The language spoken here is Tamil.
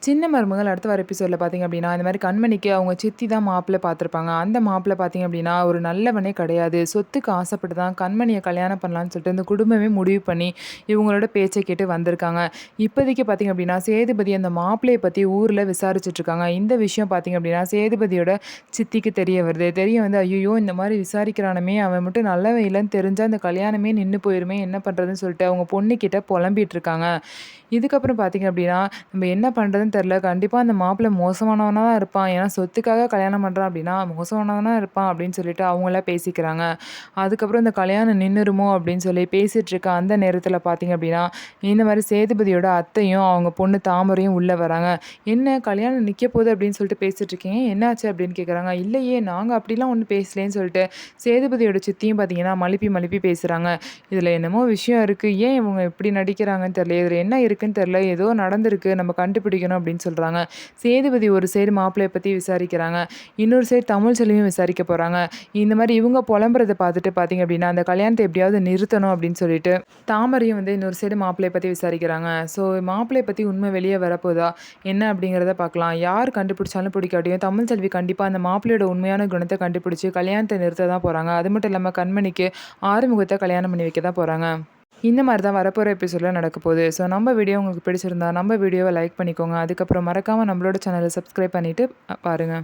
சின்ன மருமகள் அடுத்த வர எபிசோட்ல பார்த்தீங்க அப்படின்னா, இந்த மாரி கண்மணிக்கு அவங்க சித்தி தான் மாப்பிள்ளை பார்த்துருப்பாங்க. அந்த மாப்பிள்ளை பார்த்தீங்க அப்படின்னா, ஒரு நல்லவனே கிடையாது. சொத்துக்கு ஆசைப்பட்டு தான் கண்மணிய கல்யாணம் பண்ணலான்னு சொல்லிட்டு இந்த குடும்பமே முடிவு பண்ணி, இவங்களோட பேச்ச கேட்டு வந்திருக்காங்க. இப்போதைக்கு பார்த்தீங்க அப்படின்னா, சேதுபதி அந்த மாப்பிள்ளைய பத்தி ஊர்ல விசாரிச்சுட்டு இருக்காங்க. இந்த விஷயம் பார்த்தீங்க அப்படின்னா, சேதுபதியோட சித்திக்கு தெரிய வருது. தெரிய வந்து, "ஐய்யய்யோ! இந்த மாரி விசாரிக்கிறானுமே, அவன் மட்டும் நல்லவன் இல்லன்னு தெரிஞ்சா இந்த கல்யாணமே நின்னு போயிருமே, என்ன பண்றதுன்னு?" சொல்லிட்டு அவங்க பொண்ணுகிட்ட புலம்பிட்டு இருக்காங்க. இதுக்கப்புறம் பார்த்தீங்க அப்படின்னா, நம்ம என்ன பண்றதுன்னு தெரியல. கண்டிப்பா அந்த மாப்பிள்ளை மோசமானவனா தான் இருப்பான். ஏன்னா சொத்துக்காக கல்யாணம் பண்றான் அப்படின்னா, மோசமானவனா இருப்பான் அப்படின்னு சொல்லிட்டு அவங்களா பேசிக்கிறாங்க. அதுக்கப்புறம் இந்த கல்யாணம் நின்னுருமோ அப்படின்னு சொல்லி பேசிட்டு இருக்க அந்த நேரத்தில பார்த்தீங்க அப்படின்னா, இந்த மாரி சேதுபதியோட அத்தையும், அவங்க பொண்ணு தாமரையும் உள்ள வராங்க. "என்ன கல்யாணம் நிக்க போகுது அப்படின்னு சொல்லிட்டு பேசிட்டு இருக்கீங்க. என்னாச்சு?" அப்படின்னு கேட்குறாங்க. "இல்லையே நாங்க அப்படிலாம் ஒண்ணும் பேசலேன்னு" சொல்லிட்டு சேதுபதியோட சித்தியும் பார்த்தீங்கன்னா, மழுப்பி மழுப்பி பேசுறாங்க. "இதுல என்னமோ விஷயம் இருக்கு. ஏன் இவங்க இப்படி நடிக்கிறாங்கன்னு தெரியல. இதுல என்ன இருக்குன்னு தெரியல. ஏதோ நடந்திருக்கு. நம்ம கண்டுபிடிக்கணும்" அப்படின்னு சொல்றாங்க. சேதுபதி ஒரு சைடு மாப்பிள்ளைய பத்தி விசாரிக்கிறாங்க. இன்னொரு சைடு தமிழ்ச்செல்வியும் விசாரிக்க போறாங்க. இந்த மாரி இவங்க புலம்புறத பார்த்துட்டு பார்த்தீங்க அப்படின்னா, அந்த கல்யாணத்த எப்படியாவது நிறுத்தணும் அப்படின்னு சொல்லிட்டு, தாமரையும் வந்து இன்னொரு சைடு மாப்பிள்ளைய பத்தி விசாரிக்கிறாங்க. ஸோ மாப்பிள்ளைய பத்தி உண்மை வெளிய வரப்போதா? என்ன அப்படிங்கிறத பார்க்கலாம். யார் கண்டுபிடிச்சாலும் பிடிக்காட்டியும் தமிழ்ச்செல்வி கண்டிப்பா அந்த மாப்பிள்ளையோட உண்மையான குணத்த கண்டுபிடிச்சு கல்யாணத்த நிறுத்த தான் போறாங்க. அது மட்டும் இல்லாம கண்மணிக்கு ஆறுமுகத்த கல்யாணம் பண்ணி வைக்க தான் போறாங்க. இந்த மாரி தான் வரப்போற எபிசோட்ல நடக்க போகுது. ஸோ நம்ம வீடியோ உங்களுக்கு பிடிச்சிருந்தா, நம்ம வீடியோவ லைக் பண்ணிக்கோங்க. அதுக்கப்புறம் மறக்காம நம்மளோட சேனல சப்ஸ்கிரைப் பண்ணிட்டு பாருங்க.